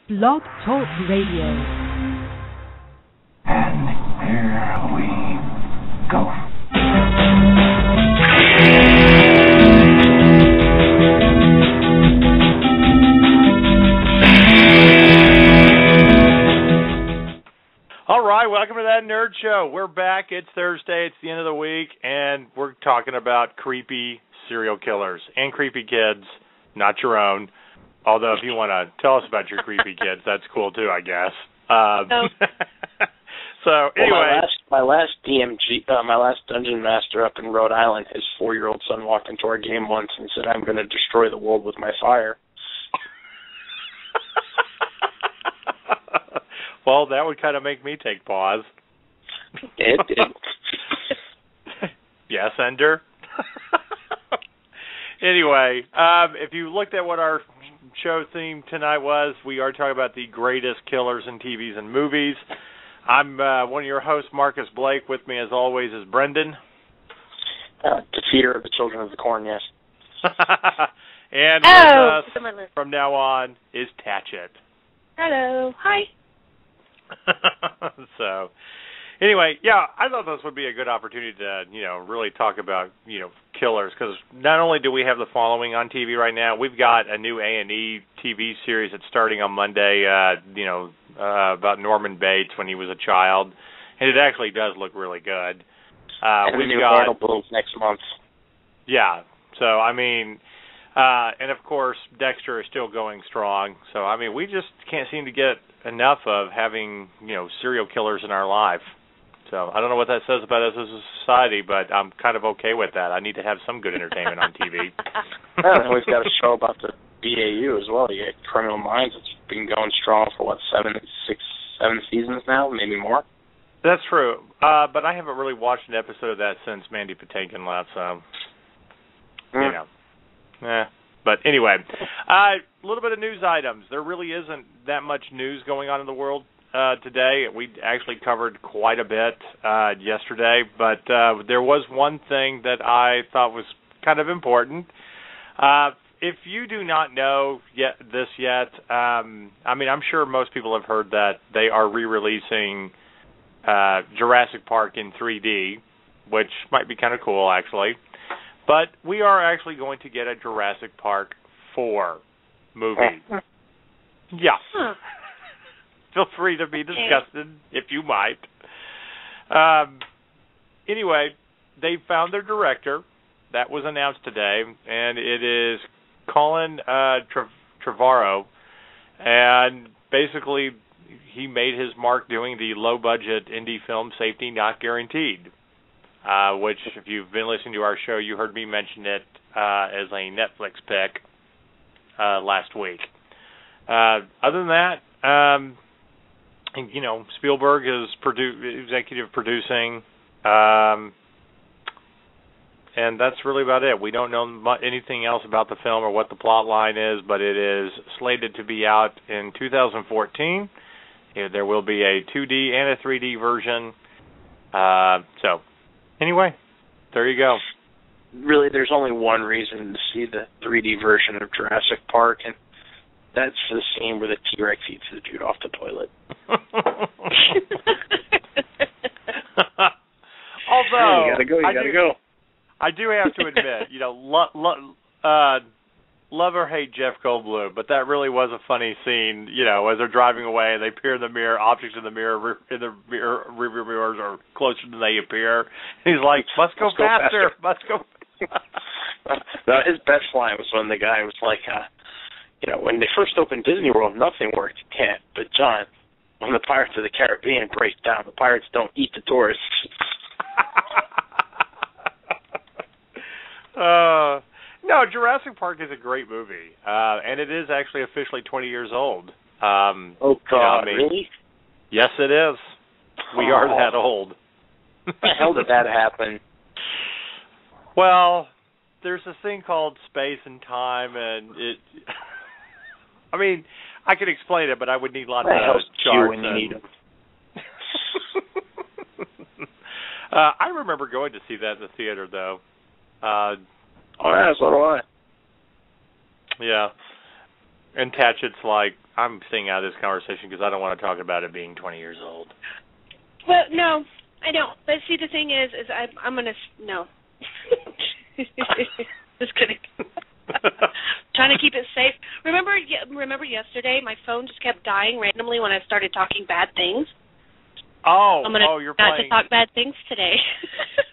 Blog Talk Radio. And here we go. All right, welcome to That Nerd Show. We're back. It's Thursday. It's the end of the week, and we're talking about creepy serial killers and creepy kids, not your own. Although if you want to tell us about your creepy kids, that's cool too, I guess. So anyway, my last DMG, my last dungeon master up in Rhode Island, his 4-year-old son walked into our game once and said, "I'm going to destroy the world with my fire." Well, that would kind of make me take pause. It did. Yes, Ender. Anyway, if you looked at what our show theme tonight was, we are talking about the greatest killers in TVs and movies. I'm one of your hosts, Marcus Blake. With me, as always, is Brendan. Defeater of the Children of the Corn, yes. And with us from now on is TacheT. Hello. Hi. So, anyway, yeah, I thought this would be a good opportunity to, really talk about, killers, because not only do we have the following on TV right now, we've got a new A&E TV series that's starting on Monday, about Norman Bates when he was a child, and it actually does look really good. And we've got Battle Bulls next month. Yeah, so, and of course, Dexter is still going strong, so, we just can't seem to get enough of having, serial killers in our life. So I don't know what that says about us as a society, but I'm kind of okay with that. I need to have some good entertainment on TV. And we've got a show about the BAU as well. You get Criminal Minds. It's been going strong for, 7 seasons now, maybe more? That's true. But I haven't really watched an episode of that since Mandy Patinkin left, so, But anyway, a little bit of news items. There really isn't that much news going on in the world today. We actually covered quite a bit yesterday, but there was one thing that I thought was kind of important. If you do not know this yet, I'm sure most people have heard that they are re-releasing Jurassic Park in 3D, which might be kind of cool, actually. But we are actually going to get a Jurassic Park 4 movie. Yeah. Feel free to be disgusted, if you might. Anyway, they found their director. That was announced today, and it is Colin Trevorrow. And basically, he made his mark doing the low-budget indie film Safety Not Guaranteed, which, if you've been listening to our show, you heard me mention it as a Netflix pick last week. Other than that, Spielberg is executive producing, and that's really about it. We don't know anything else about the film or what the plot line is, but it is slated to be out in 2014. There will be a 2D and a 3D version. So, anyway, there you go. Really, there's only one reason to see the 3D version of Jurassic Park, and that's the scene where the T-Rex eats the dude off the toilet. Although, you gotta go. I do have to admit, love or hate Jeff Goldblum, but that really was a funny scene. As they're driving away and they peer in the mirror, objects in the rearview mirrors are closer than they appear. He's like, "Must go faster. Must go." No, his best line was when the guy was like, when they first opened Disney World, nothing worked. Can't. But John, when the Pirates of the Caribbean break down, the pirates don't eat the tourists. No, Jurassic Park is a great movie, and it is actually officially 20 years old. Oh, God, really? Yes, it is. We are that old. How the hell did that happen? Well, there's this thing called space and time, and it... I could explain it, but I would need lots of charts. When you need them. I remember going to see that in the theater, though. Oh, yeah, so do I. Yeah. And TacheT's like, I'm staying out of this conversation because I don't want to talk about it being 20 years old. Well, no, I don't. But see, the thing is I'm going to, no. Just kidding. Trying to keep it safe. Remember yesterday, my phone just kept dying randomly when I started talking bad things. Oh, you're not to talk bad things today.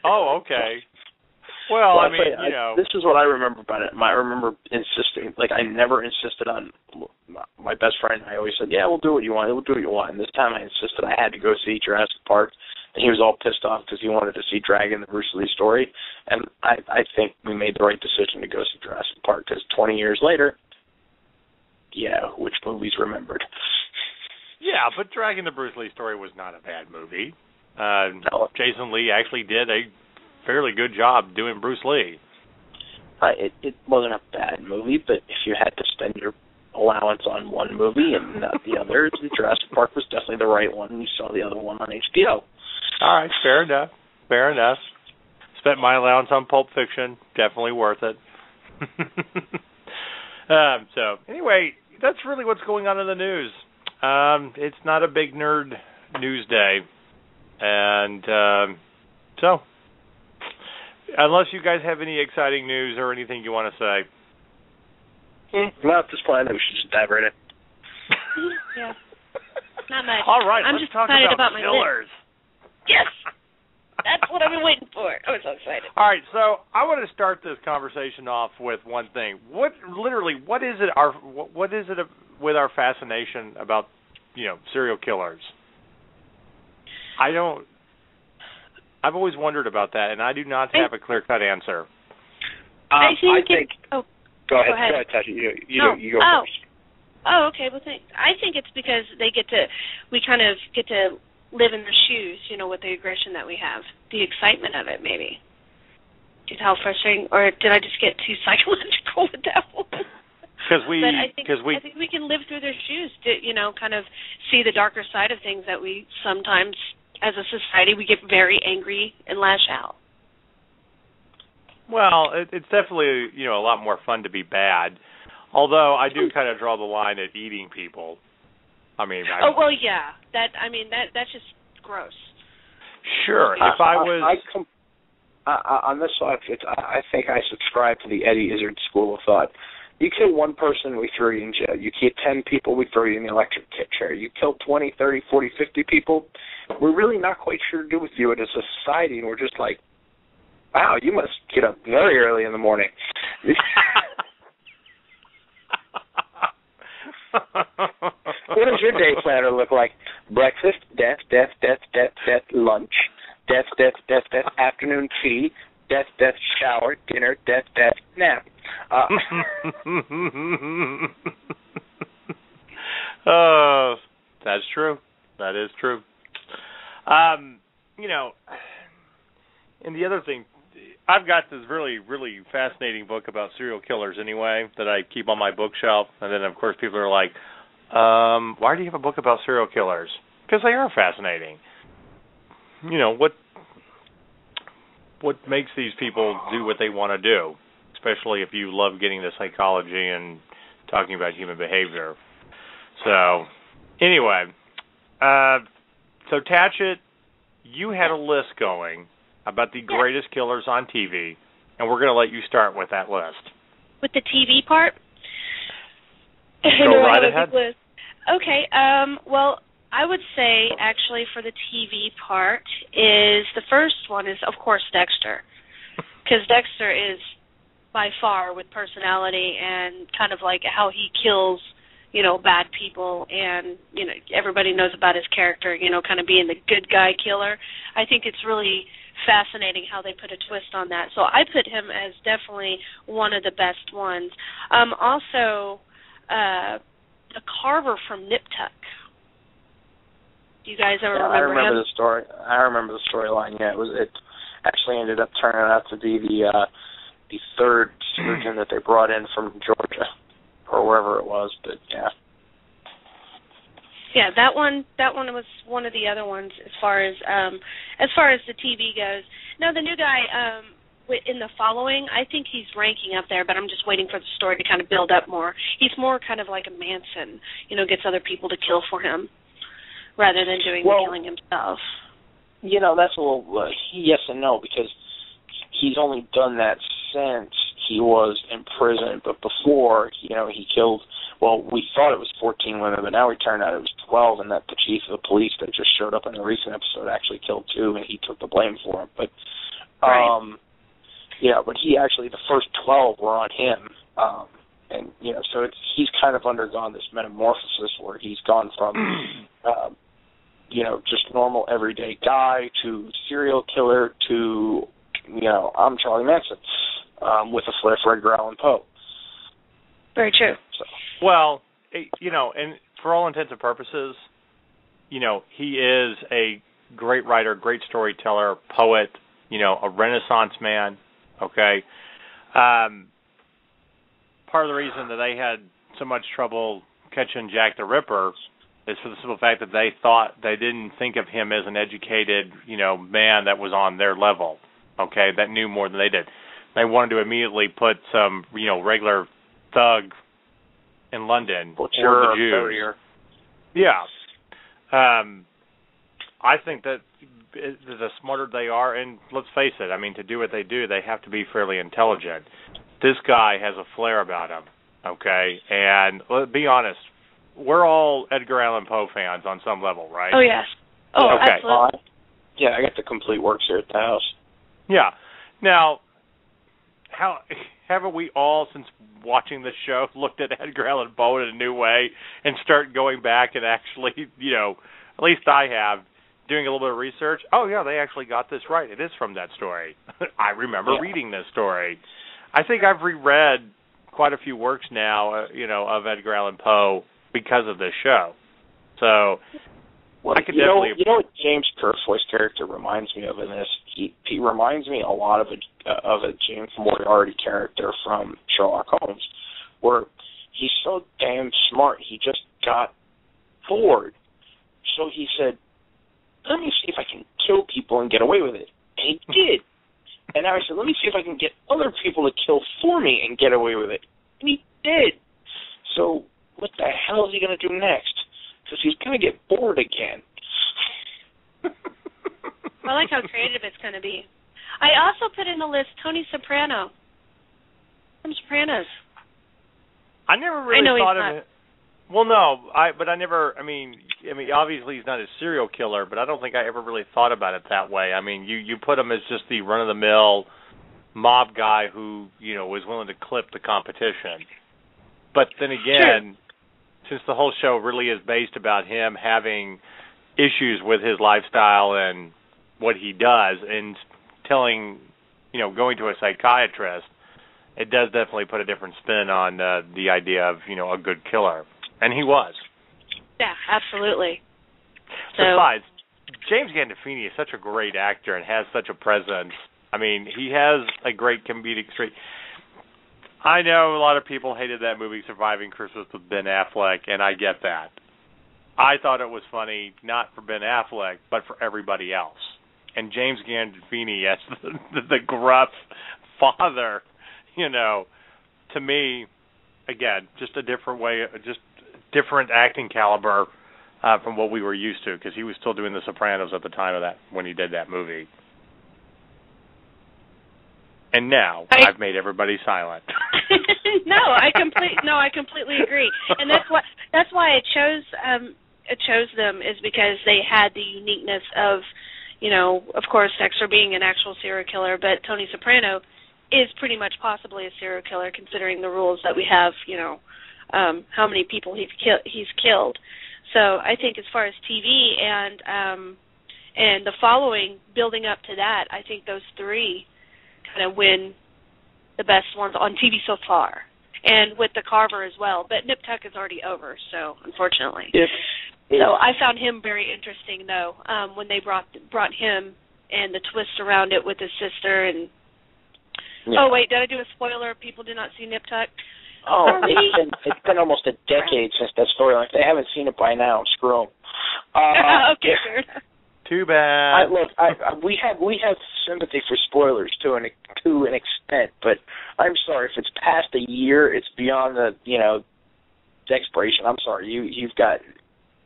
Oh, okay. Well, I mean, this is what I remember about it. I remember insisting, like, I never insisted on my best friend. I always said, yeah, we'll do what you want. We'll do what you want. And this time I insisted I had to go see Jurassic Park, and he was all pissed off because he wanted to see Dragon, the Bruce Lee story. And I think we made the right decision to go see Jurassic Park because 20 years later, yeah, which movie's remembered? Yeah, but Dragon, the Bruce Lee story was not a bad movie. No. Jason Lee actually did a fairly good job doing Bruce Lee. It wasn't a bad movie, but if you had to spend your allowance on one movie and not the other, Jurassic Park was definitely the right one, and you saw the other one on HBO. All right, fair enough. Fair enough. Spent my allowance on Pulp Fiction. Definitely worth it. So, anyway, that's really what's going on in the news. It's not a big nerd news day. And so, unless you guys have any exciting news or anything you want to say. Not at this point. I think we should just dive right in. Yeah. Not much. All right, I'm let's just talk excited about my killers. list. Yes. That's what I've been waiting for. I'm so excited. All right, so I want to start this conversation off with one thing. What is it with our fascination about, serial killers? I've always wondered about that, and I do not have a clear-cut answer. I think Go ahead, TacheT. You go first. Oh, okay. Well, I think it's because we kind of get to live in their shoes, with the aggression that we have, the excitement of it, maybe. How frustrating, or did I just get too psychological with that one? I think we can live through their shoes to, kind of see the darker side of things that we sometimes, as a society, we get very angry and lash out. Well, it's definitely, a lot more fun to be bad. Although I do kind of draw the line at eating people. I mean, yeah. That's just gross. Sure. If I was on this subject, I think I subscribe to the Eddie Izzard school of thought. You kill one person, we throw you in jail. You kill 10 people, we throw you in the electric chair. You kill 20, 30, 40, 50 people, we're really not quite sure to do with you as a society, and we're just like, wow, you must get up very early in the morning. What does your day planner look like? Breakfast, death, death, death, death, death, lunch, death, death, death, death, afternoon tea, death, death, shower, dinner, death, death, nap. Oh, that's true. That is true. And the other thing, I've got this really, really fascinating book about serial killers anyway that I keep on my bookshelf. And then, of course, people are like, why do you have a book about serial killers? Because they are fascinating. What makes these people do what they want to do, especially if you love getting the psychology and talking about human behavior. So, anyway, so TacheT, you had a list going about the greatest killers on TV, and we're going to let you start with that list. With the TV part? Go right ahead. Okay, well, I would say, actually, for the TV part, is the first one is, of course, Dexter. Because Dexter is, by far, with personality and kind of like how he kills, bad people, and, everybody knows about his character, kind of being the good guy killer. I think it's really fascinating how they put a twist on that. So I put him as definitely one of the best ones. Also, the Carver from Nip Tuck. Do you guys ever remember him? I remember the story. I remember the storyline. Yeah, it actually ended up turning out to be the third surgeon that they brought in from Georgia or wherever it was. But yeah. Yeah, that one was one of the other ones as far as the TV goes. No, the new guy, in the following, I think he's ranking up there, but I'm just waiting for the story to kind of build up more. He's more kind of like a Manson, gets other people to kill for him rather than doing the killing himself. That's a little yes and no, because he's only done that since he was in prison. But before, he killed, we thought it was 14 women, but now it turned out it was 12, and that the chief of the police that just showed up in a recent episode actually killed 2, and he took the blame for them. But, but he actually, the first 12 were on him. And, so he's kind of undergone this metamorphosis where he's gone from, just normal everyday guy to serial killer to, I'm Charlie Manson, with a flair for Edgar Allan Poe. Very true. So. Well, and for all intents and purposes, he is a great writer, great storyteller, poet, a Renaissance man, okay? Part of the reason that they had so much trouble catching Jack the Ripper is for the simple fact that they didn't think of him as an educated, man that was on their level, okay, that knew more than they did. They wanted to immediately put some, regular thug in London or the Jews. Yeah. I think that the smarter they are, and let's face it, to do what they do, they have to be fairly intelligent. This guy has a flair about him, okay? And let's be honest, we're all Edgar Allan Poe fans on some level, right? Oh, yes. Oh, okay. Absolutely. Yeah, I got the complete works here at the house. Yeah. Now, haven't we all, since watching this show, looked at Edgar Allan Poe in a new way and start going back and actually, at least I have, doing a little bit of research? Oh, yeah, they actually got this right. It is from that story. I remember reading this story. I think I've reread quite a few works now, of Edgar Allan Poe because of this show. So, I could definitely... You know what James Purefoy's character reminds me of in this? He reminds me a lot of a James Moriarty character from Sherlock Holmes, where he's so damn smart, he just got bored. So he said, let me see if I can kill people and get away with it. And he did. And now I said, let me see if I can get other people to kill for me and get away with it. And he did. So what the hell is he going to do next? Because he's going to get bored again. I like how creative it's going to be. I also put in the list Tony Soprano from Sopranos. I never really thought of it. Well, no, but I never. Obviously he's not a serial killer, but I don't think I ever really thought about it that way. You put him as just the run-of-the-mill mob guy who was willing to clip the competition. But then again, since the whole show really is based about him having issues with his lifestyle and what he does, and telling, going to a psychiatrist, it does definitely put a different spin on the idea of, a good killer. And he was. Yeah, absolutely. Besides, James Gandolfini is such a great actor and has such a presence. He has a great comedic streak. I know a lot of people hated that movie, Surviving Christmas with Ben Affleck, and I get that. I thought it was funny, not for Ben Affleck, but for everybody else. And James Gandolfini as the gruff father, to me, again, just a different way, just different acting caliber from what we were used to, because he was still doing The Sopranos at the time of that, when he did that movie. And now I've made everybody silent. No, I completely agree, and that's why I chose them, is because they had the uniqueness of, of course, Dexter being an actual serial killer, but Tony Soprano is pretty much possibly a serial killer, considering the rules that we have, how many people he's killed. So I think as far as TV and the following building up to that, I think those three kind of win the best ones on TV so far, and with the Carver as well. But Nip Tuck is already over, so unfortunately. So I found him very interesting, though, when they brought him and the twist around it with his sister. And oh wait, did I do a spoiler? People do not see Nip Tuck. Oh, it's been almost a decade since that storyline. If they haven't seen it by now, screw them. Okay, fair enough. Too bad. We have sympathy for spoilers to an extent, but I'm sorry if it's past a year, it's beyond the expiration. I'm sorry, you've got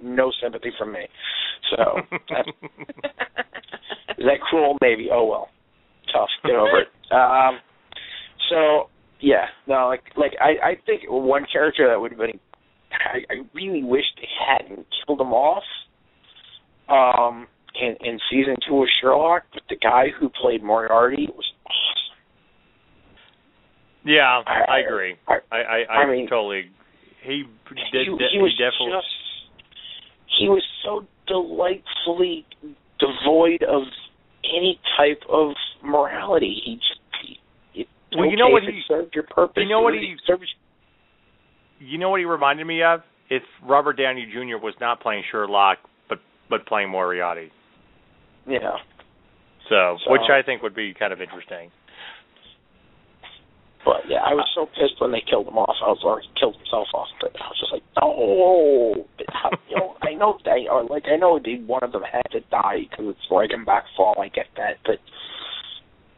no sympathy from me. So is that cruel? Maybe. Oh well, tough. Get over it. So yeah, no, I think one character that would have been. I really wish they hadn't killed him off. In season 2 of Sherlock, but the guy who played Moriarty was awesome. Yeah, I agree. I mean, totally. He was so delightfully devoid of any type of morality. You know what he served your purpose. You know what he reminded me of? If Robert Downey Jr. was not playing Sherlock, but playing Moriarty. Yeah. So, which I think would be kind of interesting. But yeah, I was so pissed when they killed him off. He killed himself off, but I was just like, no. I know one of them had to die because it's Reagan backfall. I get that, but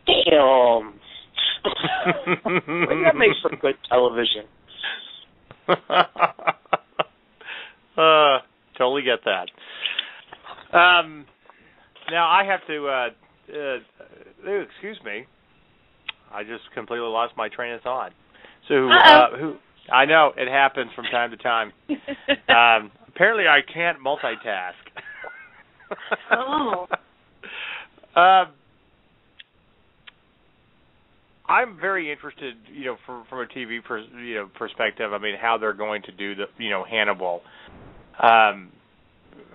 damn, that makes for good television. Totally get that. Now I have to. Excuse me. I just completely lost my train of thought. So who? I know it happens from time to time. Apparently, I can't multitask. Oh. I'm very interested, from a TV perspective. I mean, how they're going to do the, Hannibal.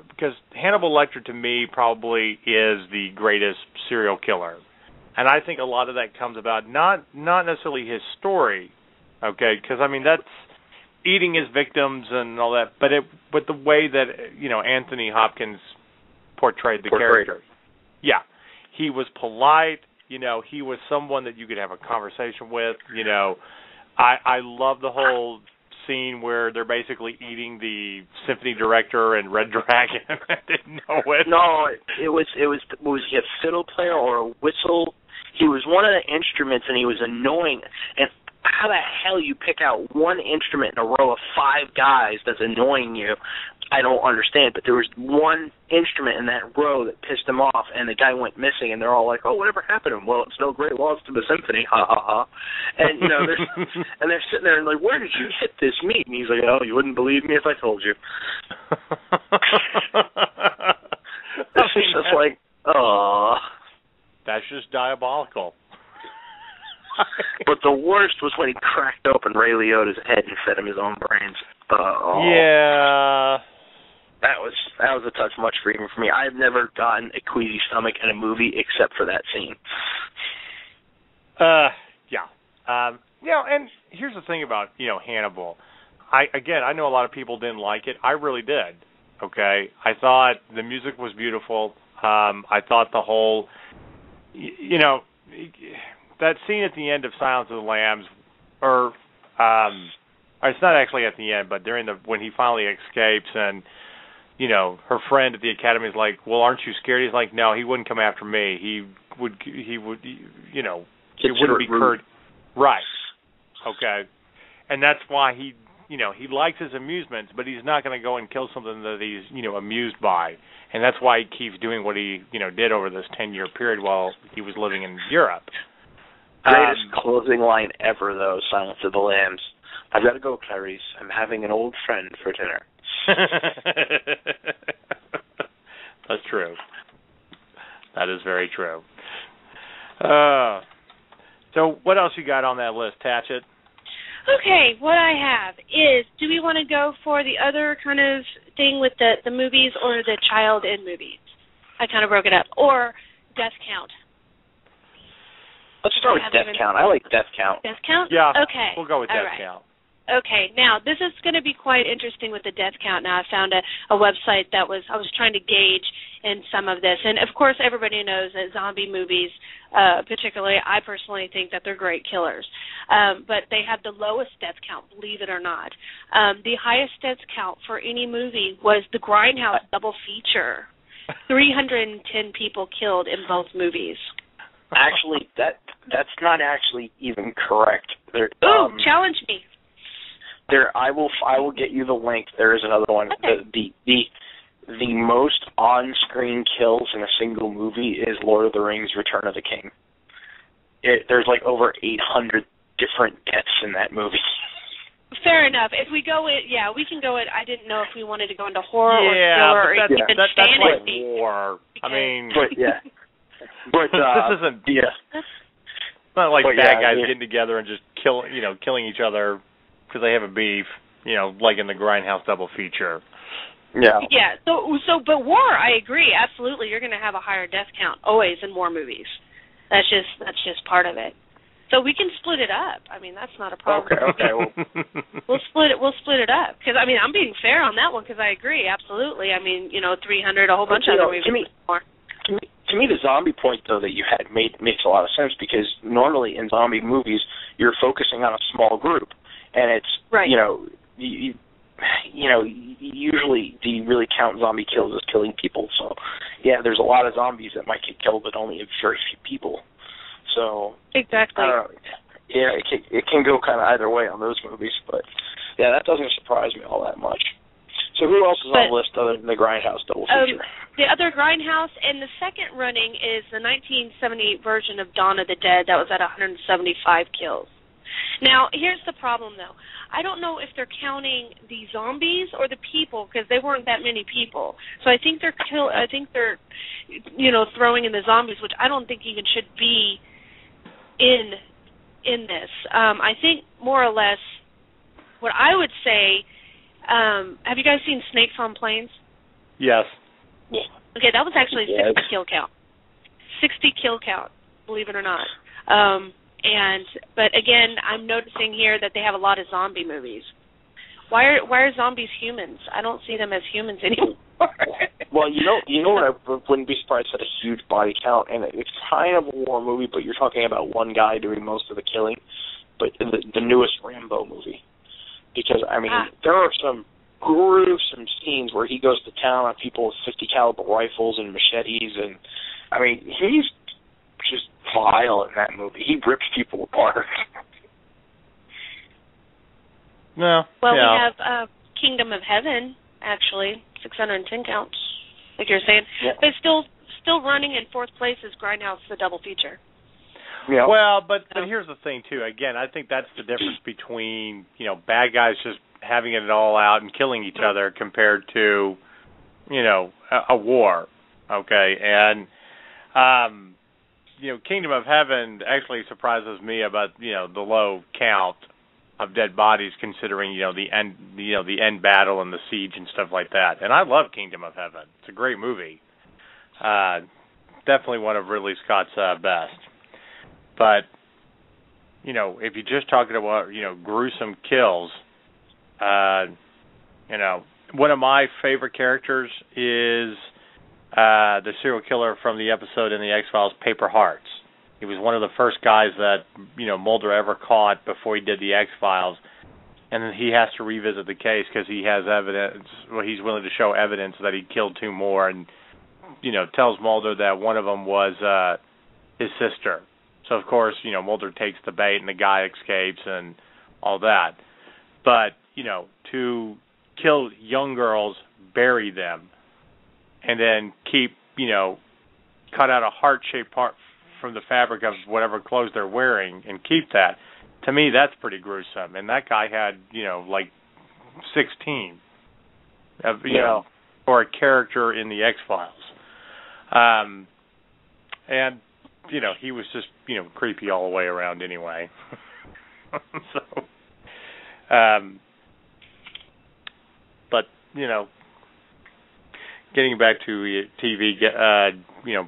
Because Hannibal Lecter, to me, probably is the greatest serial killer. And I think a lot of that comes about not necessarily his story, okay? Because, I mean, that's eating his victims and all that, but the way that, Anthony Hopkins portrayed the character. Yeah. He was polite. He was someone that you could have a conversation with. I love the whole scene where they're basically eating the symphony director and Red Dragon. I didn't know it. No, was he a fiddle player or a whistle? He was one of the instruments, and he was annoying. And how the hell you pick out one instrument in a row of 5 guys that's annoying you, I don't understand. But there was one instrument in that row that pissed him off, and the guy went missing, and they're all like, oh, whatever happened to him? Well, it's no great loss to the symphony, ha, ha, ha. And, they're sitting there and like, where did you get this meat? And he's like, oh, you wouldn't believe me if I told you. It's just like, oh. That's just diabolical. But the worst was when he cracked open Ray Liotta's head and fed him his own brains. Yeah. That was a touch much for even for me. I've never gotten a queasy stomach in a movie except for that scene. Yeah. And here's the thing about, Hannibal. I know a lot of people didn't like it. I really did. Okay? I thought the music was beautiful. I thought the whole, that scene at the end of Silence of the Lambs, or it's not actually at the end, but when he finally escapes and, her friend at the academy is like, well, aren't you scared? He's like, no, he wouldn't come after me. He would, it wouldn't be Kurt. Right. Okay. And that's why he likes his amusements, but he's not going to go and kill something that he's, amused by. And that's why he keeps doing what he, did over this 10-year period while he was living in Europe. Greatest closing line ever, though, Silence of the Lambs. I've got to go, Clarice. I'm having an old friend for dinner. That's true. That is very true. So what else you got on that list, TacheT? Okay, what I have is, do we want to go for the other kind of thing with the movies or the child in movies? I kind of broke it up. Or death count. Let's start with death count. I like death count. Death count? Yeah, okay. We'll go with death count. Okay, now this is going to be quite interesting with the death count. Now I found a website I was trying to gauge in some of this, and of course everybody knows that zombie movies, particularly, I personally think that they're great killers, but they have the lowest death count, believe it or not. The highest death count for any movie was the Grindhouse double feature. 310 people killed in both movies. Actually, that's not actually even correct. Challenge me. I will get you the link. There is another one. Okay. The most on-screen kills in a single movie is Lord of the Rings: Return of the King. There's like over 800 different deaths in that movie. Fair enough. If we go in, we can go in. I didn't know if we wanted to go into horror or thriller or even that's fantasy. like war. I mean, but this isn't. It's not like bad guys getting together and just killing each other because they have a beef. Like in the Grindhouse double feature. Yeah. Yeah. But war, I agree. Absolutely, you're going to have a higher death count always in war movies. That's just part of it. So we can split it up. I mean, that's not a problem. Okay. We'll split it up because I'm being fair on that one because I agree absolutely. I mean, 300, a whole bunch of other movies. To me, the zombie point though that you had makes a lot of sense because normally in zombie movies you're focusing on a small group, and it's right. Usually do you really count zombie kills as killing people? So yeah, there's a lot of zombies that might get killed, but only very few people. So exactly. I don't know. Yeah, it can go kind of either way on those movies, but yeah, that doesn't surprise me all that much. So who else is on the list other than the Grindhouse double feature? The other Grindhouse, and the second running is the 1978 version of Dawn of the Dead. That was at 175 kills. Now, here's the problem, though. I don't know if they're counting the zombies or the people because they weren't that many people. So I think they're throwing in the zombies, which I don't think even should be in this. I think more or less what I would say. Have you guys seen Snakes on Planes? Yes. Yeah. Okay, that was actually a 60 kill count. 60 kill count, believe it or not. But again, I'm noticing here that they have a lot of zombie movies. Why are zombies humans? I don't see them as humans anymore. Well, you know what? I wouldn't be surprised at a huge body count, and it's kind of a war movie, but you're talking about one guy doing most of the killing. But the newest Rambo movie, because I mean, there are some gruesome scenes where he goes to town on people with 50 caliber rifles and machetes, and I mean, he's just vile in that movie. He rips people apart. No. Well, we have Kingdom of Heaven, actually, 610 counts, like you're saying. Yeah. But still running in fourth place is Grindhouse, the double feature. Yeah. Well, but here's the thing, too. Again, I think that's the difference between, bad guys just having it all out and killing each other compared to, a war, okay? And, Kingdom of Heaven actually surprises me about, the low count of dead bodies considering, the end battle and the siege and stuff like that. And I love Kingdom of Heaven. It's a great movie. Definitely one of Ridley Scott's best. But, if you're just talking about, gruesome kills, one of my favorite characters is the serial killer from the episode in the X-Files, Paper Hearts. He was one of the first guys that, Mulder ever caught before he did the X-Files. And then he has to revisit the case because he has evidence, he's willing to show evidence that he killed two more and, tells Mulder that one of them was his sister. So, of course, Mulder takes the bait and the guy escapes and all that. But, to kill young girls, bury them, and then keep, cut out a heart-shaped part from the fabric of whatever clothes they're wearing and keep that, to me, that's pretty gruesome. And that guy had, like 16 of, or a character in the X-Files. And, he was just, creepy all the way around anyway. So, but, getting back to TV,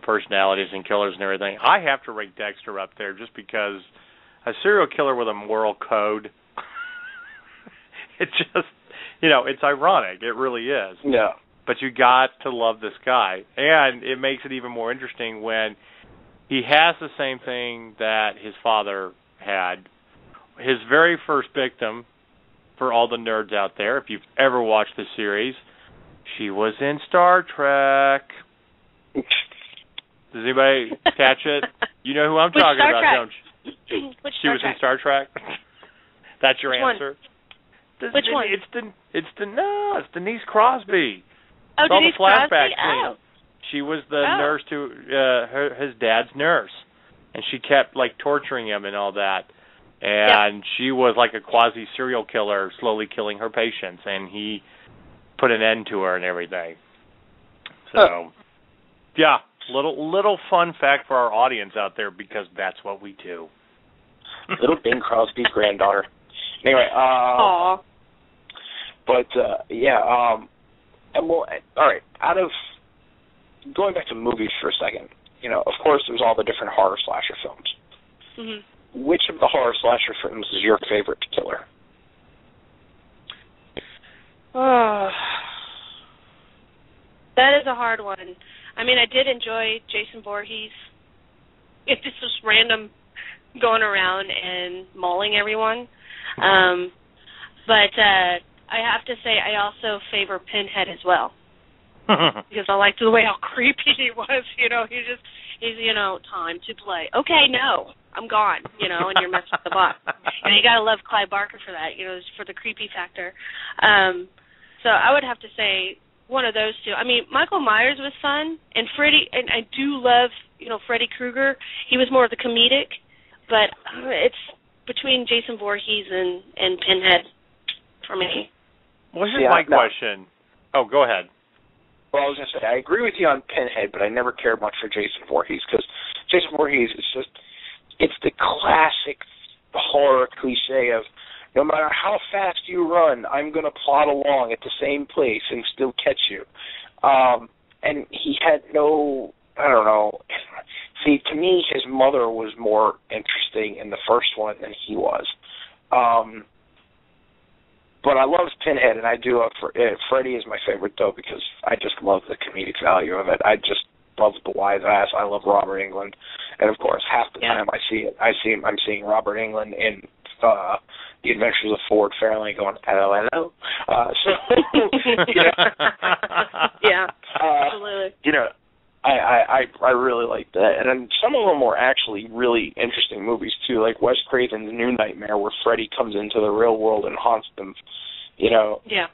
personalities and killers and everything, I have to rank Dexter up there just because a serial killer with a moral code, it just, it's ironic. It really is. Yeah. But you got to love this guy. And it makes it even more interesting when he has the same thing that his father had. His very first victim, for all the nerds out there, if you've ever watched the series, she was in Star Trek. Does anybody catch it? You know who I'm Which talking Star about, Trek? don't you? Which She was in Star Trek. That's your Which answer. Which one? It's Denise Crosby. Oh, It's all Denise the flashback Crosby? Oh. scene. She was the nurse to his dad's nurse, and she kept like torturing him and all that. And she was like a quasi serial killer, slowly killing her patients, and he put an end to her and everything. So, yeah, little fun fact for our audience out there, because that's what we do. Little Bing Crosby's granddaughter. Anyway, but and well, all right. Out of going back to movies for a second, of course, there's all the different horror slasher films. Mm-hmm. Which of the horror slasher films is your favorite killer? Oh, that is a hard one. I mean, I did enjoy Jason Voorhees. It's just this random going around and mauling everyone. But I have to say I also favor Pinhead as well. Because I liked the way how creepy he was. He's time to play. Okay, no, I'm gone, and you're messing with the box. You got to love Clive Barker for that, for the creepy factor. So I would have to say one of those two. I mean, Michael Myers was fun, and Freddy, and I do love, Freddy Krueger. He was more of the comedic, but it's between Jason Voorhees and Pinhead for me. Well, here's my question. Oh, go ahead. Well, I was going to say, I agree with you on Pinhead, but I never cared much for Jason Voorhees, because Jason Voorhees is it's the classic horror cliche of, no matter how fast you run, I'm going to plod along at the same place and still catch you. And he had no, I don't know. See, to me, his mother was more interesting in the first one than he was. But I love Pinhead, and I do love Freddy is my favorite, though, because I just love the comedic value of it. I just love the wise ass. I love Robert Englund. And, of course, half the time I'm seeing Robert Englund in The Adventures of Ford Fairlane going, hello, hello. Yeah, absolutely. I really like that. And then some of them were actually really interesting movies, too, like Wes Craven's New Nightmare, where Freddy comes into the real world and haunts them. Yeah.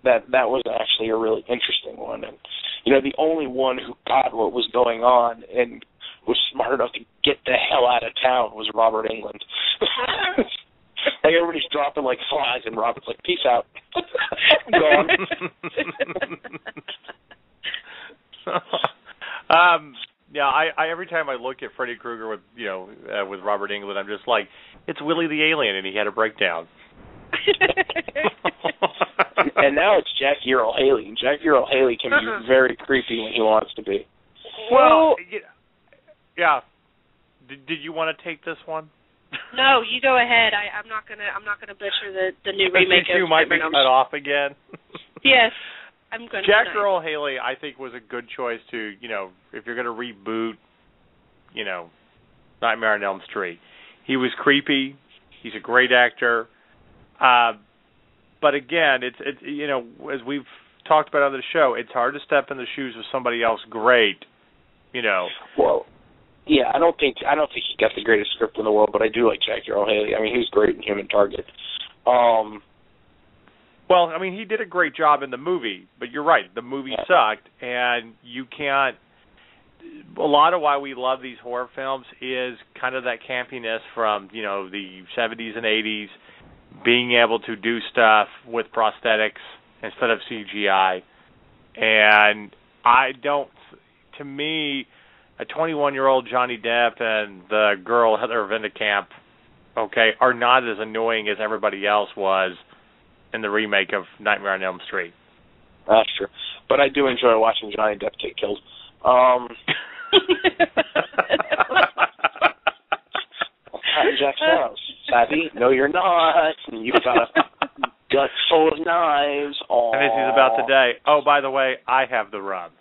That was actually a really interesting one. And, the only one who got what was going on and was smart enough to get the hell out of town was Robert Englund. Like, everybody's dropping like flies, and Robert's like, peace out. Gone. I every time I look at Freddy Krueger with Robert Englund, I'm just like, it's Willie the Alien, and he had a breakdown. And now it's Jackie Earle Haley, and Jackie Earle Haley can be very creepy when he wants to be. Well, yeah. Did you want to take this one? No, you go ahead. I'm not gonna butcher the new remake of you might be cut off again. Yes, I'm gonna. Jack Earle Haley, I think, was a good choice to, if you're gonna reboot, Nightmare on Elm Street. He was creepy. He's a great actor. But again, it's as we've talked about on the show, it's hard to step in the shoes of somebody else great. Well. Yeah, I don't think he got the greatest script in the world, but I do like Jackie Earle Haley. I mean, he's great in Human Target. Well, I mean, he did a great job in the movie, but you're right, the movie sucked, and you can't. A lot of why we love these horror films is kind of that campiness from the 70s and 80s, being able to do stuff with prosthetics instead of CGI, and to me, a 21-year-old Johnny Depp and the girl Heather Vanderkamp, are not as annoying as everybody else was in the remake of Nightmare on Elm Street. That's true. But I do enjoy watching Johnny Depp get killed. Jack Sparrows. Savvy? No, you're not. You've got a gut full of knives. Aww. And as he's about to die, oh, by the way, I have the rub.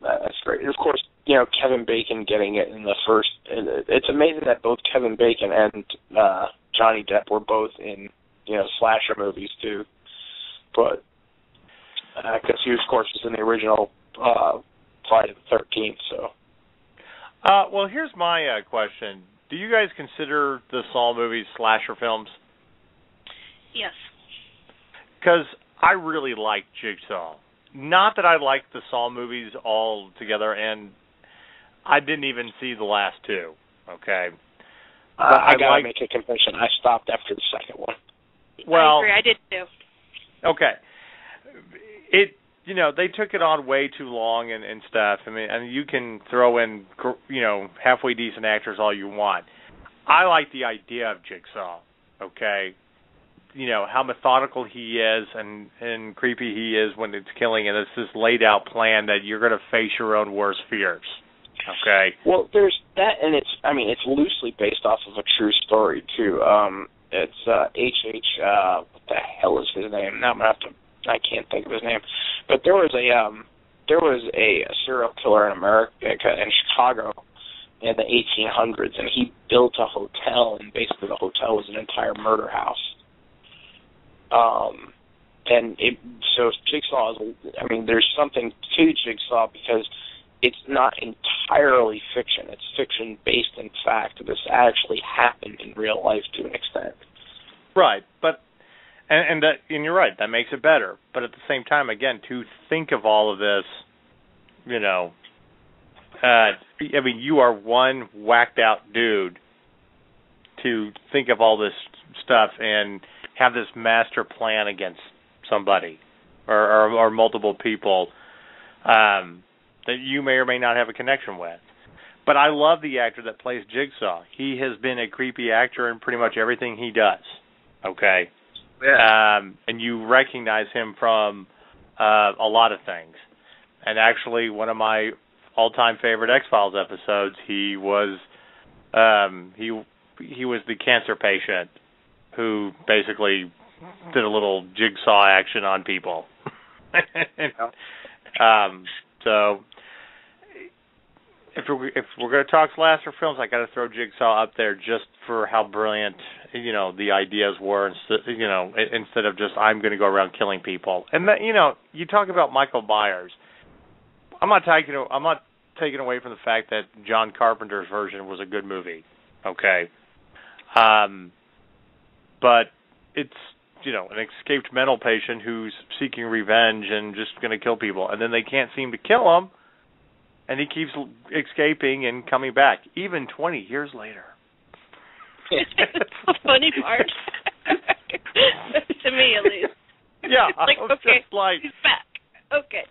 That's great. And of course, Kevin Bacon getting it in the first. It's amazing that both Kevin Bacon and Johnny Depp were both in slasher movies too. but because he, of course, was in the original Friday the 13th. So. Well, here's my question. Do you guys consider the Saw movies slasher films? Yes. Because I really like Jigsaw. Not that I like the Saw movies all together, and I didn't even see the last two, okay? But I gotta make a confession. I stopped after the second one. Well, I agree. I did too. Okay. They took it on way too long and stuff. I mean, and you can throw in, halfway decent actors all you want. I like the idea of Jigsaw, okay? How methodical he is and creepy he is when it's killing, and it's this laid out plan that you're going to face your own worst fears, okay? Well, there's that, and it's loosely based off of a true story, too. It's H.H., what the hell is his name? Now I can't think of his name. But there was a serial killer in America, in Chicago, in the 1800s, and he built a hotel, and basically the hotel was an entire murder house. So Jigsaw there's something to Jigsaw because it's not entirely fiction. It's fiction based in fact. This actually happened in real life to an extent. Right, but and you're right. That makes it better. But at the same time, again, to think of all of this, you are one whacked out dude to think of all this stuff and have this master plan against somebody or multiple people that you may or may not have a connection with. But I love the actor that plays Jigsaw. He has been a creepy actor in pretty much everything he does. Okay? Yeah. And you recognize him from a lot of things. And actually, one of my all-time favorite X-Files episodes, he was the cancer patient who basically did a little jigsaw action on people. So if we're going to talk slasher films, I got to throw Jigsaw up there just for how brilliant the ideas were. Instead of just I'm going to go around killing people. And that, you talk about Michael Myers. I'm not taking away from the fact that John Carpenter's version was a good movie. Okay. But it's, an escaped mental patient who's seeking revenge and just going to kill people. And then they can't seem to kill him, and he keeps escaping and coming back, even 20 years later. That's the funny part. To me, at least. Yeah, like, I was okay, just like... he's back. Okay.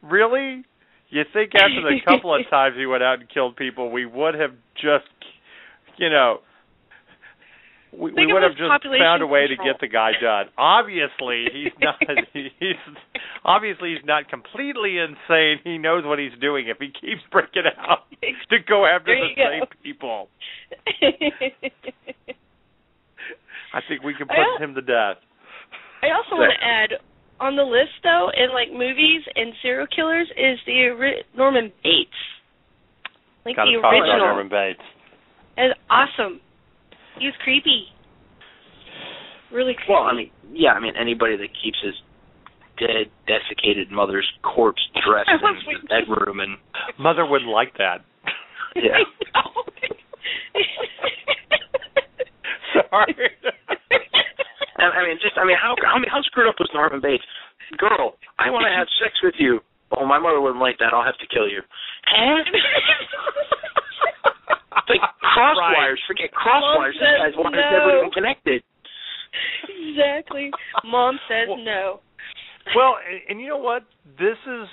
Really? You think after the couple of times he went out and killed people, we would have just, we would have just found a way to get the guy done. Obviously, he's not completely insane. He knows what he's doing if he keeps breaking out to go after the same people. I think we can put him to death. I also want to add, on the list, though, in movies and serial killers, is the Norman Bates. The original. Talk about Norman Bates. It's awesome. He's creepy. Really creepy. Well, anybody that keeps his dead, desiccated mother's corpse dressed in the bedroom and... Mother wouldn't like that. Yeah. Sorry. How screwed up was Norman Bates? Girl, I want to have sex with you. Oh, my mother wouldn't like that. I'll have to kill you. And... Like crosswires, forget crosswires. These guys' wires never even connected. Exactly. Mom says no. Well, and you know what? This is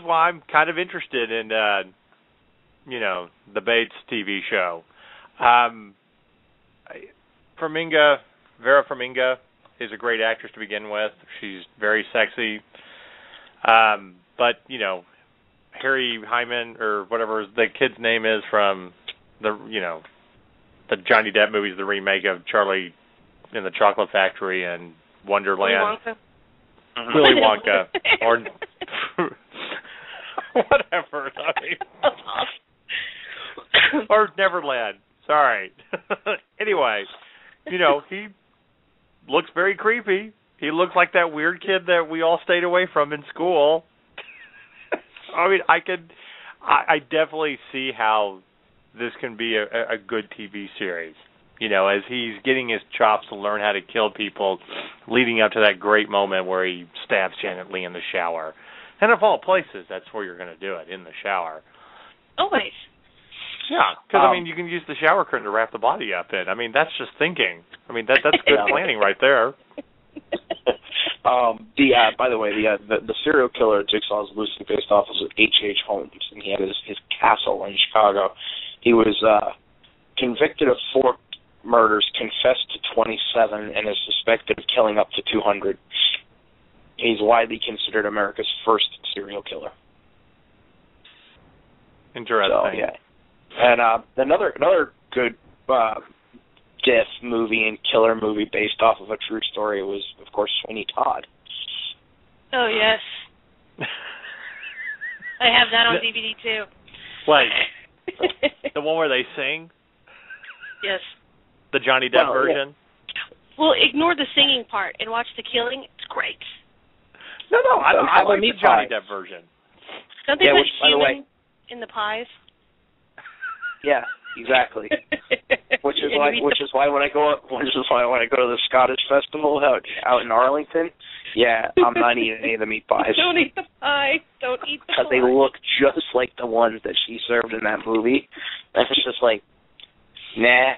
why I'm kind of interested in, the Bates TV show. Vera Farmiga is a great actress to begin with. She's very sexy. But, Harry Hyman, or whatever the kid's name is from the Johnny Depp movies, the remake of Charlie in the Chocolate Factory and Wonderland. Willy Wonka. Or whatever. Or Neverland. Sorry. Anyway, looks very creepy. He looks like that weird kid that we all stayed away from in school. I mean, I definitely see how this can be a good TV series. You know, as he's getting his chops to learn how to kill people, leading up to that great moment where he stabs Janet Leigh in the shower. And of all places, that's where you're going to do it, in the shower. Always. Yeah, because, I mean, you can use the shower curtain to wrap the body up in. I mean, that's just thinking. I mean, that's good planning right there. By the way, the serial killer Jigsaw is loosely based off of H.H. Holmes, and he had his castle in Chicago. He was convicted of 4 murders, confessed to 27, and is suspected of killing up to 200. He's widely considered America's first serial killer. Interesting. So, yeah. And another good death movie and killer movie based off of a true story was, of course, Sweeney Todd. Oh, yes. I have that on DVD, too. Wait, the one where they sing? Yes. The Johnny Depp version? Yeah. Well, ignore the singing part and watch the killing. It's great. No, I like the Johnny Depp version. Don't they put human in the pies? Yeah, exactly. Which is why when I go to the Scottish Festival out in Arlington, I'm not eating any of the meat pies. Don't eat the pie. Don't eat the pie. Because they look just like the ones that she served in that movie. And it's just like, nah,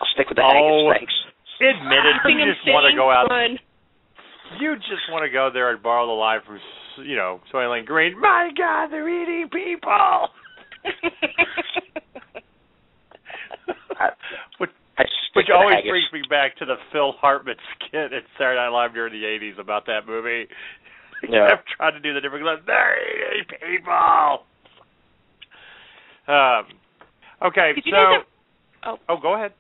I'll stick with the haggis, thanks. Admit it, you just want to go out. You just want to go there and borrow the line from, Soylent Green. My God, they're eating people. Which always brings me back to the Phil Hartman skit at Saturday Night Live during the 80s about that movie. He kept trying to do the different gloves. They're eating people. Okay, so... go ahead.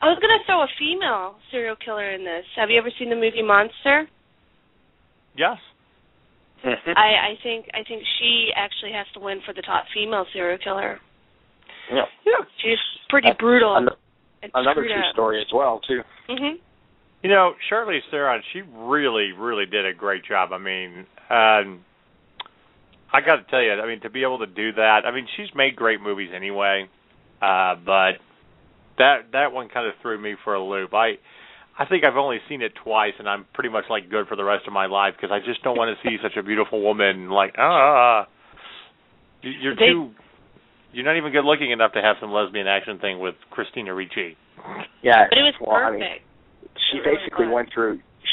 I was going to throw a female serial killer in this. Have you ever seen the movie Monster? Yes. I think she actually has to win for the top female serial killer. Yeah. She's pretty brutal. Another true story as well, too. Mm-hmm. Charlize Theron, she really, really did a great job. I mean, I got to tell you, to be able to do that, she's made great movies anyway, but that one kind of threw me for a loop. I think I've only seen it twice, and I'm pretty much good for the rest of my life because I just don't want to see such a beautiful woman You're not even good looking enough to have some lesbian action thing with Christina Ricci. Yeah, but it was perfect. She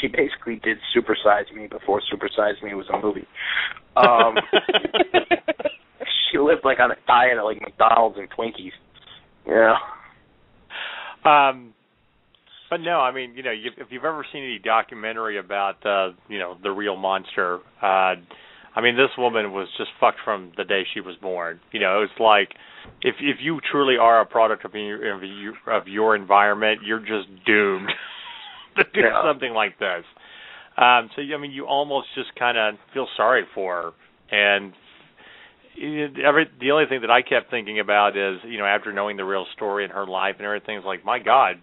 basically did Super Size Me before Super Size Me was a movie. She lived on a diet of McDonald's and Twinkies. Yeah. But no, if you've ever seen any documentary about the real monster, this woman was just fucked from the day she was born. It's like if you truly are a product of your environment, you're just doomed to do something like this. So you almost just kind of feel sorry for her. And the only thing that I kept thinking about is, after knowing the real story and her life and everything, it's like, my God,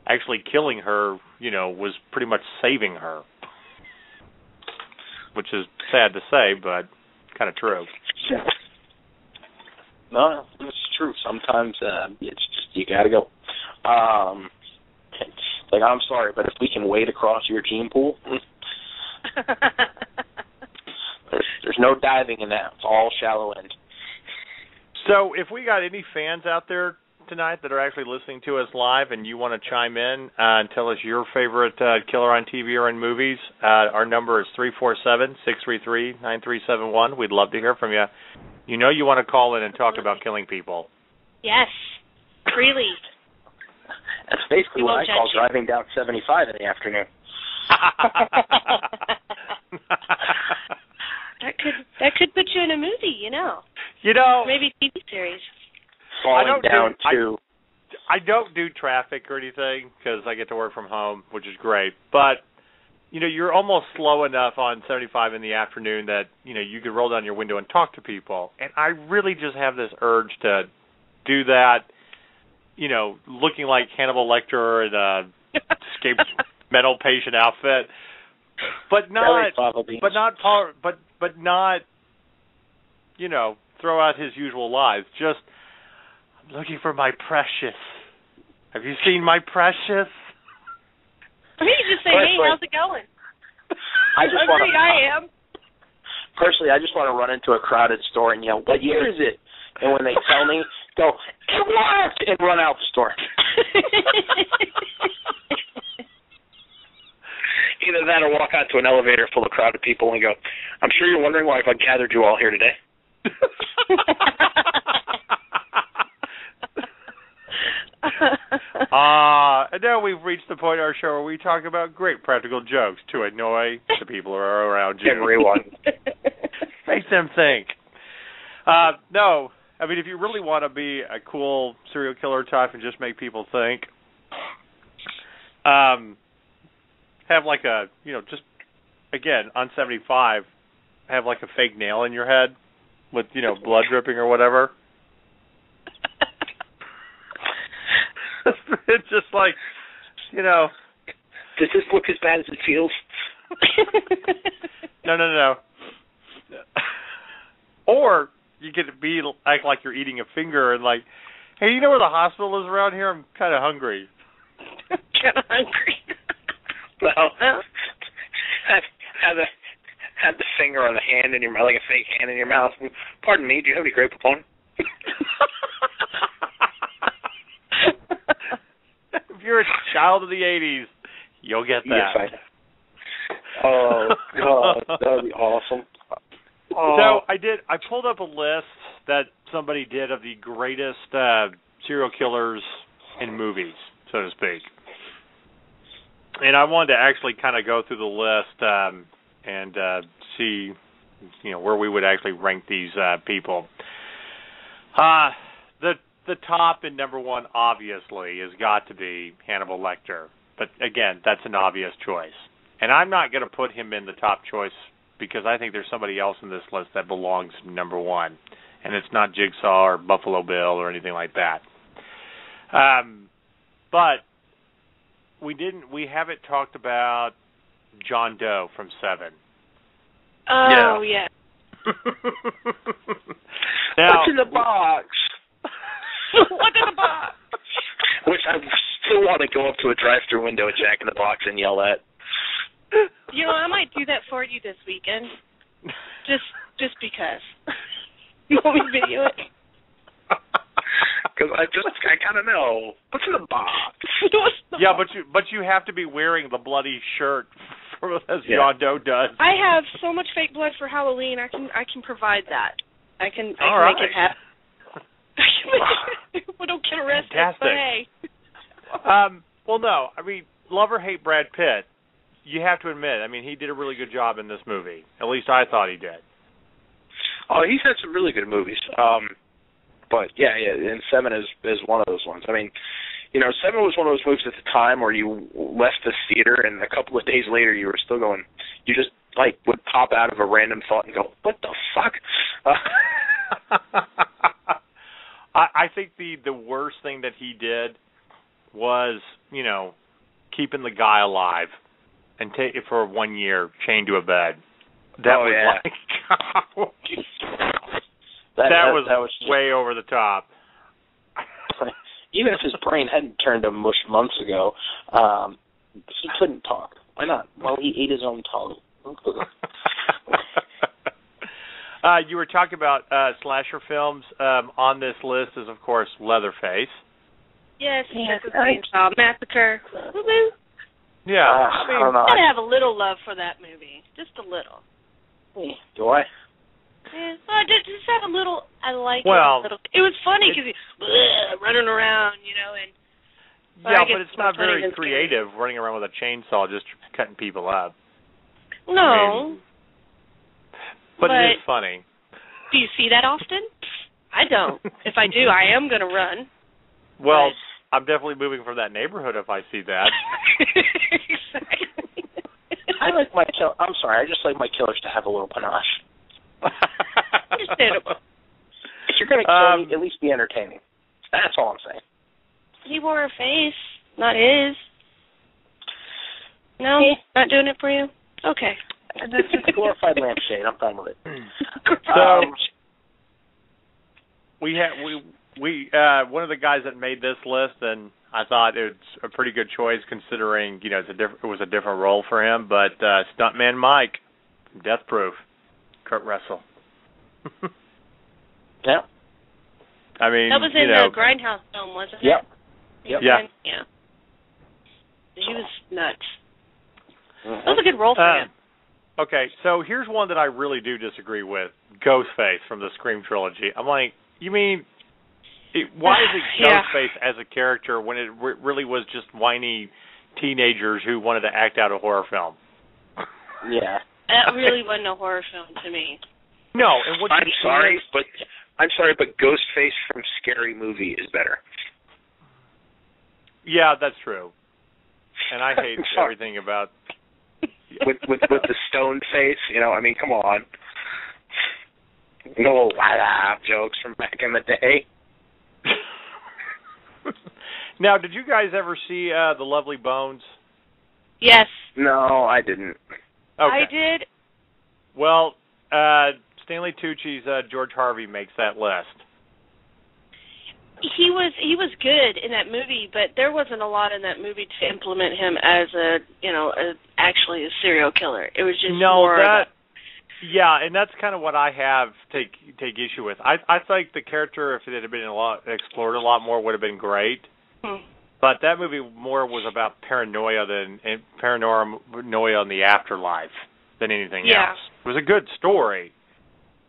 actually killing her, was pretty much saving her. Which is sad to say, but kind of true. No, it's true. Sometimes it's just, you gotta go. It's like, I'm sorry, but if we can wade across your gene pool, there's no diving in that. It's all shallow end. So if we got any fans out there tonight that are actually listening to us live and you want to chime in and tell us your favorite killer on TV or in movies, our number is 347-633-9371. We'd love to hear from you. You want to call in and talk about killing people. Yes, freely. That's basically what I call driving down 75 in the afternoon. That could put you in a movie, Maybe TV series. I don't do traffic or anything because I get to work from home, which is great. But, you're almost slow enough on 75 in the afternoon that, you could roll down your window and talk to people. And I really just have this urge to do that, looking like Hannibal Lecter in Escape mental patient outfit, but not throw out his usual lies. Just, I'm looking for my precious. Have you seen my precious? I mean, you just say, hey, how's it going? I am. Personally, I just want to run into a crowded store and yell, what year is it? And when they tell me, go, it worked, and run out the store. Either that or walk out to an elevator full of crowded people and go, I'm sure you're wondering why I've gathered you all here today. And now we've reached the point in our show where we talk about great practical jokes to annoy the people who are around you. Everyone. Makes them think. No, I mean, if you really want to be a cool serial killer type and just make people think, have like a, just, again, on 75, have like a fake nail in your head with, blood dripping or whatever. It's just like, Does this look as bad as it feels? No. Or you could act like you're eating a finger and like, hey, you know where the hospital is around here? I'm kind of hungry. Well, have the finger or the hand in your mouth, like a fake hand in your mouth. Pardon me, do you have any grape Poupon? If you're a child of the 80s, you'll get that. Yes, oh, God, that would be awesome. Oh. So I pulled up a list that somebody did of the greatest serial killers in movies, so to speak. And I wanted to actually kind of go through the list and see, where we would actually rank these people. The top and number one, obviously, has got to be Hannibal Lecter. But, again, that's an obvious choice. And I'm not going to put him in the top choice because I think there's somebody else in this list that belongs number one. And it's not Jigsaw or Buffalo Bill or anything like that. But we haven't talked about John Doe from Seven. Oh, yeah. Now, what's in the box? What's in the box? Which I still want to go up to a drive-thru window at Jack in the Box and yell at. I might do that for you this weekend. Just because. You want me to video it? Because I gotta know what's in the box. Yeah, but you have to be wearing the bloody shirt as John Doe does. I have so much fake blood for Halloween. I can provide that. I can make it happen. People don't get arrested. Fantastic. But hey. Well, no. I mean, love or hate Brad Pitt, you have to admit, he did a really good job in this movie. At least I thought he did. Oh, he's had some really good movies. But yeah, and Seven is one of those ones. Seven was one of those movies at the time where you left the theater and a couple of days later you were still going, you just like would pop out of a random thought and go, what the fuck? I think the worst thing that he did was, keeping the guy alive and take it for 1 year, chained to a bed. That was way over the top. Even if his brain hadn't turned to mush months ago, he couldn't talk. Why not? Well, he ate his own tongue. You were talking about slasher films. On this list is, of course, Leatherface. Yes, Texas Chainsaw Massacre. Yeah, I don't know. I have a little love for that movie, just a little. Do I? Yeah, so I just have a little. I like it. Well, a little. It was funny because he's running around, and. Yeah, but it's not very creative, running around with a chainsaw just cutting people up. No. But it is funny. Do you see that often? I don't. If I do, I am going to run. Well, I'm definitely moving from that neighborhood if I see that. Exactly. I'm sorry, I just like my killers to have a little panache. Understandable. If you're going to kill me, at least be entertaining. That's all I'm saying. He wore a face, not his. No, not doing it for you. Okay. It's just a glorified lampshade. I'm fine with it. So we one of the guys that made this list, and I thought it's a pretty good choice considering it was a different role for him. But Stuntman Mike, Death Proof, Kurt Russell. Yeah. I mean, that was in the Grindhouse film, wasn't it? Yep. Yeah. Yeah. He was nuts. That was a good role for him. Okay, so here's one that I really do disagree with. Ghostface from the Scream trilogy. I'm like, you mean, why is it Ghostface as a character when it really was just whiny teenagers who wanted to act out a horror film? Yeah. That really wasn't a horror film to me. No, and what I'm sorry, but Ghostface from Scary Movie is better. Yeah, that's true. And I hate everything about with the stone face, I mean, come on. No jokes from back in the day. Now, did you guys ever see The Lovely Bones? Yes. No, I didn't. Okay. I did. Well, Stanley Tucci's George Harvey makes that list. He was good in that movie, but there wasn't a lot in that movie to implement him as actually a serial killer. It was just more of yeah, and that's kind of what I have take issue with. I think the character, if it had been explored a lot more, would have been great. But that movie more was about paranoia in the afterlife than anything else. It was a good story,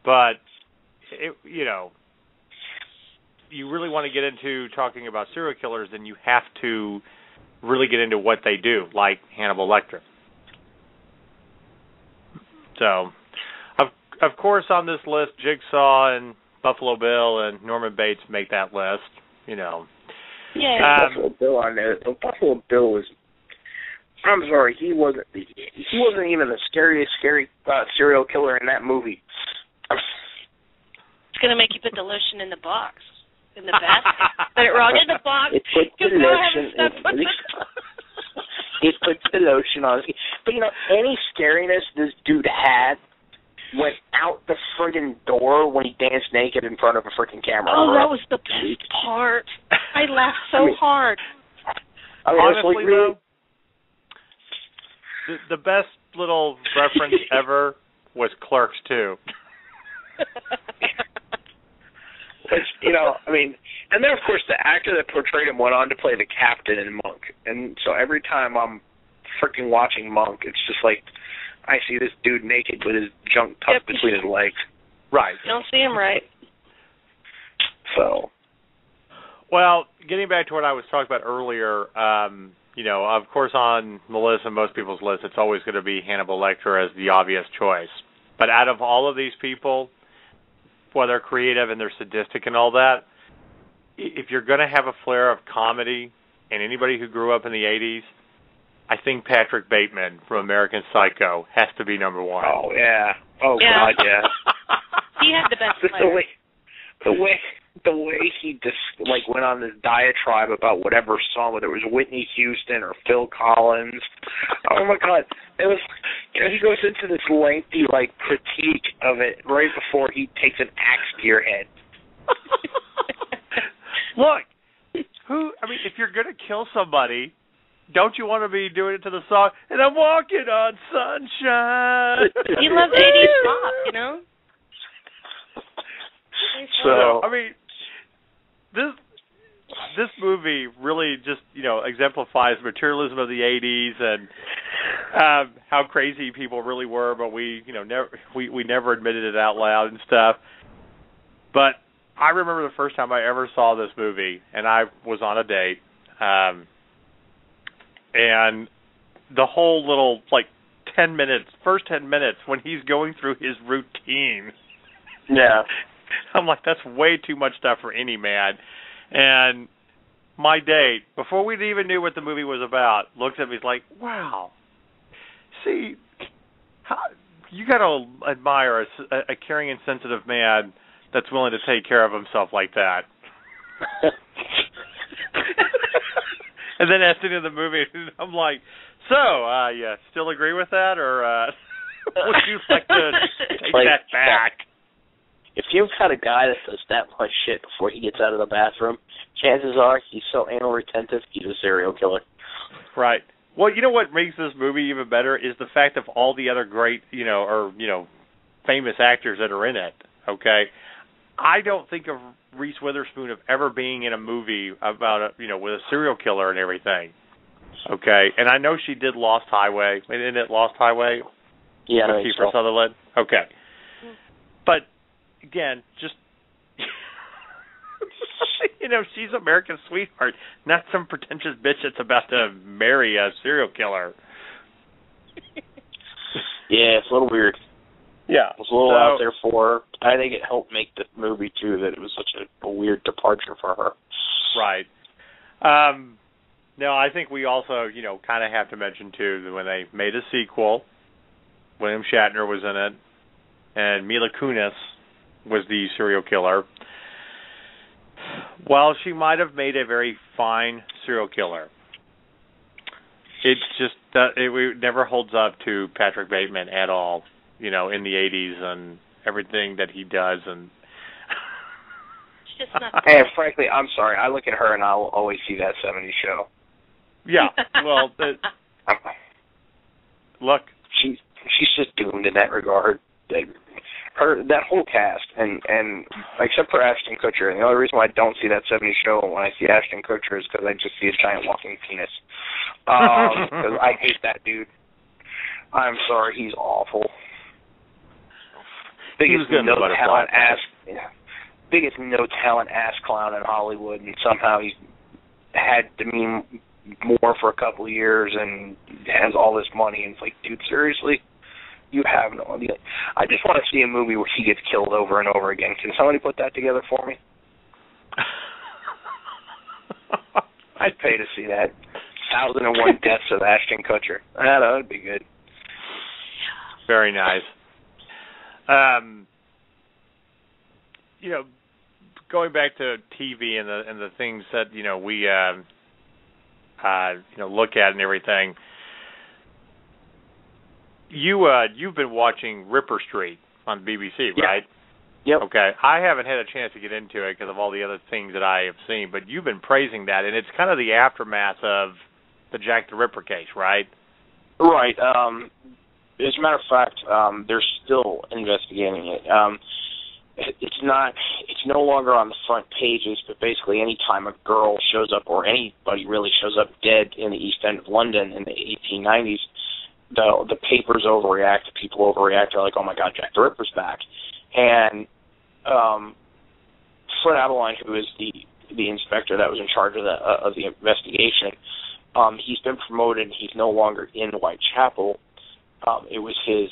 but you really want to get into talking about serial killers, then you have to really get into what they do, like Hannibal Lecter. So, of course, on this list, Jigsaw and Buffalo Bill and Norman Bates make that list. Yeah. Buffalo Bill on there. Buffalo Bill was. I'm sorry, he wasn't even the scariest serial killer in that movie. It's gonna make you put the lotion in the box. In the basket. Put it wrong in the box. It puts the lotion on. But any scariness this dude had went out the friggin' door when he danced naked in front of a freaking camera. Oh, that was the best part. I laughed so hard. Honestly, though, the best little reference ever was Clerks 2. And then, of course, the actor that portrayed him went on to play the captain in Monk. And so every time I'm freaking watching Monk, it's just like I see this dude naked with his junk tucked between his legs. Right. You don't see him right. So. Well, getting back to what I was talking about earlier, of course on the list and most people's list, it's always going to be Hannibal Lecter as the obvious choice. But out of all of these people, while they're creative and they're sadistic and all that, if you're going to have a flair of comedy, and anybody who grew up in the 80s, I think Patrick Bateman from American Psycho has to be number one. Oh, yeah. Oh, yeah. God, yeah. He had the best flair. The way he just went on this diatribe about whatever song, whether it was Whitney Houston or Phil Collins. Oh my God! It was, he goes into this lengthy critique of it right before he takes an axe to your head. Look, if you're gonna kill somebody, don't you want to be doing it to the song? And I'm walking on sunshine. He loves 80s pop, So this movie really just exemplifies materialism of the 80s and how crazy people really were, but we never admitted it out loud and stuff. But I remember the first time I ever saw this movie, and I was on a date, and the whole little first 10 minutes when he's going through his routine. Yeah. I'm like, that's way too much stuff for any man. And my date, before we even knew what the movie was about, looks at me, he's like, wow. See, you got to admire a caring and sensitive man that's willing to take care of himself like that. And then at the end of the movie, I'm like, so, yeah, still agree with that, or would you like to take that back? If you've got a guy that does that much shit before he gets out of the bathroom, chances are he's so anal retentive, he's a serial killer. Right. Well, you know what makes this movie even better is the fact of all the other great, famous actors that are in it, okay? I don't think of Reese Witherspoon of ever being in a movie about, with a serial killer and everything, okay? And I know she did Lost Highway. Isn't it Lost Highway? Yeah, with Kiefer Sutherland? Okay. But, again, just... she's America's sweetheart, not some pretentious bitch that's about to marry a serial killer. Yeah, it's a little weird. Yeah. It was a little out there for her. I think it helped make the movie, too, that it was such a weird departure for her. Right. No, I think we also, kind of have to mention, too, that when they made a sequel, William Shatner was in it, and Mila Kunis was the serial killer. While she might have made a very fine serial killer, it's just it never holds up to Patrick Bateman at all. In the 80s and everything that he does, and it's just not. And frankly, I'm sorry. I look at her and I'll always see that '70s show. Yeah. Well, look, she's just doomed in that regard. That whole cast, and except for Ashton Kutcher, and the only reason why I don't see that '70s show when I see Ashton Kutcher is because I just see a giant walking penis. Because I hate that dude. I'm sorry, he's awful. Biggest no talent ass clown in Hollywood, and somehow he's had to mean more for a couple of years and has all this money. And it's like, dude, seriously. You have no idea. I just want to see a movie where he gets killed over and over again. Can somebody put that together for me? I'd pay to see that. 1001 Deaths of Ashton Kutcher. That would be good. Very nice. Going back to TV and the things that we look at and everything. You've been watching Ripper Street on BBC, right? Yep. Okay. I haven't had a chance to get into it because of all the other things that I have seen, but you've been praising that, and it's kind of the aftermath of the Jack the Ripper case, right? Right. As a matter of fact, they're still investigating it. It's no longer on the front pages, but basically any time a girl shows up or anybody really shows up dead in the East End of London in the 1890s, the papers overreact, people overreact. They're like, oh my God, Jack the Ripper's back. And Fred Abeline, who is the inspector that was in charge of the investigation, he's been promoted. He's no longer in Whitechapel. It was his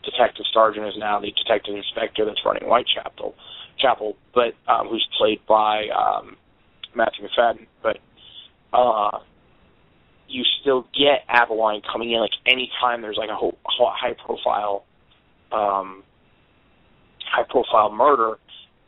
detective sergeant is now the detective inspector that's running Whitechapel, but who's played by Matthew McFadden. But you still get Abeline coming in, like any time there's like a high profile murder,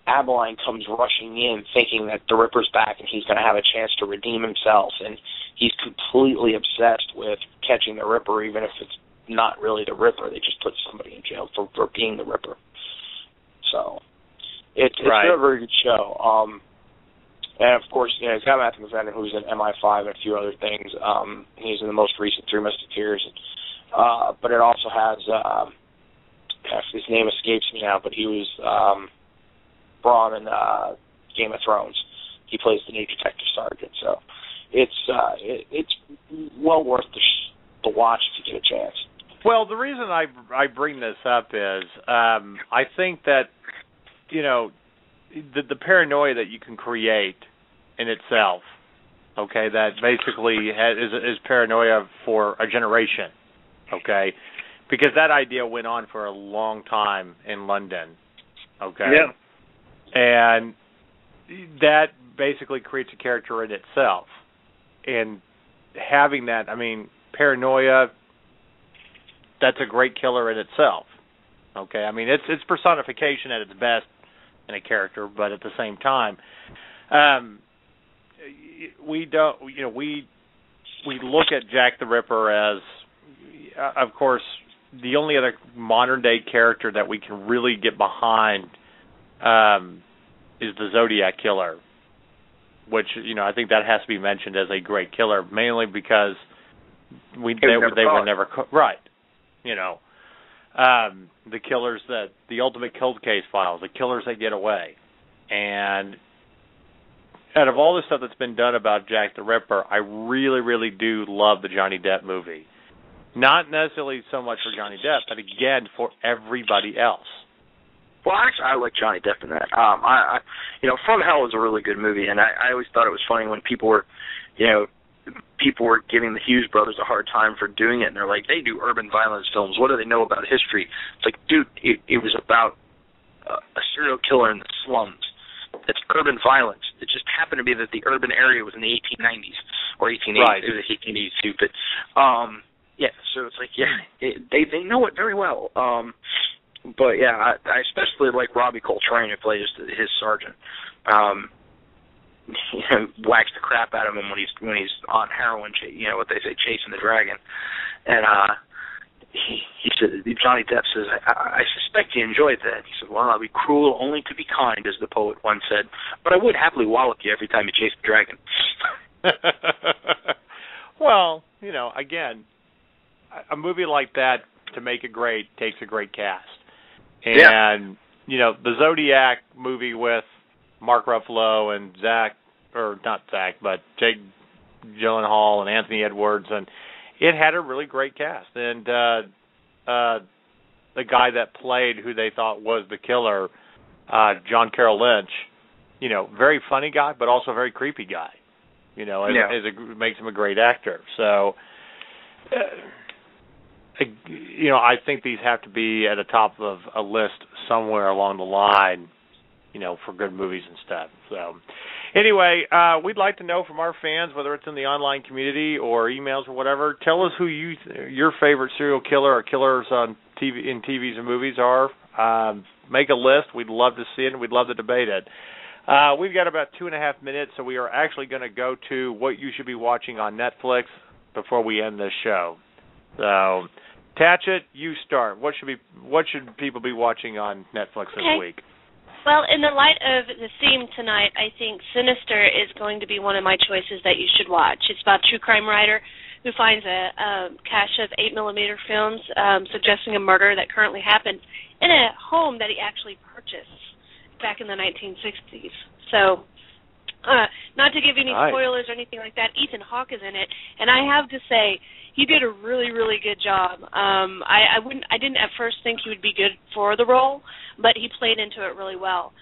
Abeline comes rushing in thinking that the Ripper's back and he's going to have a chance to redeem himself, and he's completely obsessed with catching the Ripper, even if it's not really the Ripper. They just put somebody in jail for being the Ripper. So it's right. a very good show. And of course, it's got Matthew McFadden, who's in MI5 and a few other things. He's in the most recent Three Musketeers. But it also has, his name escapes me now, but he was Braun in Game of Thrones. He plays the new detective sergeant. So it's well worth the watch if you get a chance. Well, the reason I bring this up is I think that, the paranoia that you can create in itself, okay, that basically is paranoia for a generation, okay, because that idea went on for a long time in London, okay, yeah, and that basically creates a character in itself, and having that, I mean, paranoia, that's a great killer in itself, okay, I mean, it's personification at its best in a character, but at the same time, we don't, we look at Jack the Ripper as, of course, the only other modern day character that we can really get behind is the Zodiac Killer, which I think that has to be mentioned as a great killer, mainly because they were never right. The killers the ultimate cold case files, the killers that get away, and out of all the stuff that's been done about Jack the Ripper, I really, really do love the Johnny Depp movie. Not necessarily so much for Johnny Depp, but again for everybody else. Well, actually, I like Johnny Depp in that. From Hell was a really good movie, and I always thought it was funny when people were giving the Hughes brothers a hard time for doing it, and they're like, they do urban violence films. What do they know about history? It's like, dude, it was about a serial killer in the slums. It's urban violence. It just happened to be that the urban area was in the 1890s or 1880s. Right. It was 1882, but so it's like, they know it very well. But yeah, I especially like Robbie Coltrane, who plays his sergeant. Whacks the crap out of him when he's on heroin. What they say, chasing the dragon. And he said, Johnny Depp says, I suspect he enjoyed that. He said, well, I'll be cruel only to be kind, as the poet once said, but I would happily wallop you every time you chase the dragon. Well, again, a movie like that, to make it great, takes a great cast. And, the Zodiac movie with Mark Ruffalo and Jake Gyllenhaal and Anthony Edwards, and it had a really great cast. And the guy that played who they thought was the killer, John Carroll Lynch, very funny guy, but also a very creepy guy. It makes him a great actor. So, I think these have to be at the top of a list somewhere along the line, for good movies and stuff. So, anyway, we'd like to know from our fans, whether it's in the online community or emails or whatever. Tell us who your favorite serial killer or killers on in TVs and movies are. Make a list. We'd love to see it, and we'd love to debate it. We've got about 2.5 minutes, so we are actually going to go to what you should be watching on Netflix before we end this show. So, TacheT, you start. What should people be watching on Netflix this week? Well, in the light of the theme tonight, I think Sinister is going to be one of my choices that you should watch. It's about a true crime writer who finds a cache of 8mm films suggesting a murder that currently happened in a home that he actually purchased back in the 1960s. So, not to give any spoilers or anything like that, Ethan Hawke is in it, and I have to say, he did a really, really good job. I didn't at first think he would be good for the role, but he played into it really well.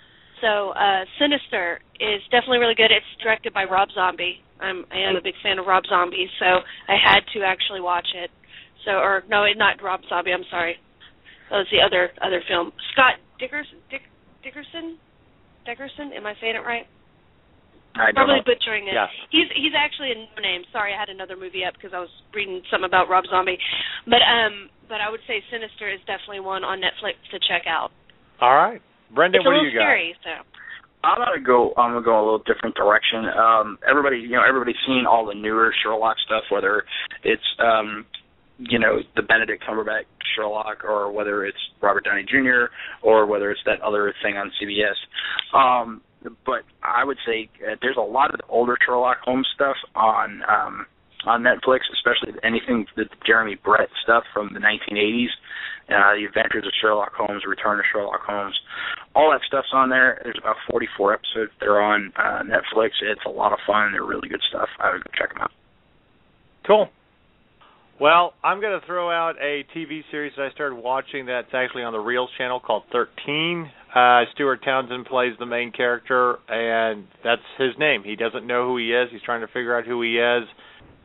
So, Sinister is definitely really good. It's directed by Rob Zombie. I am a big fan of Rob Zombie, so I had to actually watch it. So, or no, not Rob Zombie. I'm sorry. That was the other film. Scott Dickerson. Am I saying it right? I don't Probably know. butchering it. Yeah. He's actually a no name. Sorry, I had another movie up because I was reading something about Rob Zombie. But I would say Sinister is definitely one on Netflix to check out. All right, Brendan, what do you got? It's a little scary, so. I'm gonna go a little different direction. Everybody's seen all the newer Sherlock stuff, whether it's the Benedict Cumberbatch Sherlock, or whether it's Robert Downey Jr., or whether it's that other thing on CBS. But I would say there's a lot of the older Sherlock Holmes stuff on Netflix, especially anything the Jeremy Brett stuff from the 1980s, The Adventures of Sherlock Holmes, Return of Sherlock Holmes. All that stuff's on there. There's about 44 episodes. They're on Netflix. It's a lot of fun. They're really good stuff. I would go check them out. Cool. Well, I'm going to throw out a TV series that I started watching that's actually on the Reels channel called 13. Stuart Townsend plays the main character, and that's his name. He doesn't know who he is. He's trying to figure out who he is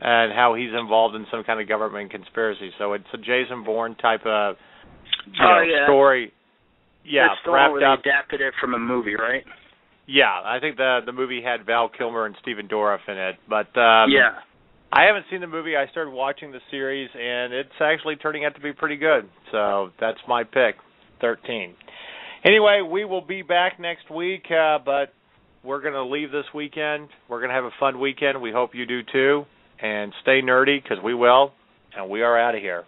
and how he's involved in some kind of government conspiracy. So it's a Jason Bourne type of story. Yeah, it's the one where they adapted it from a movie, right? Yeah, I think the movie had Val Kilmer and Stephen Dorff in it. But yeah. I haven't seen the movie. I started watching the series, and it's actually turning out to be pretty good. So that's my pick, 13. Anyway, we will be back next week, but we're going to leave this weekend. We're going to have a fun weekend. We hope you do too. And stay nerdy, because we will. And we are out of here.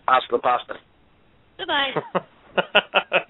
Hasta la pasta. Goodbye.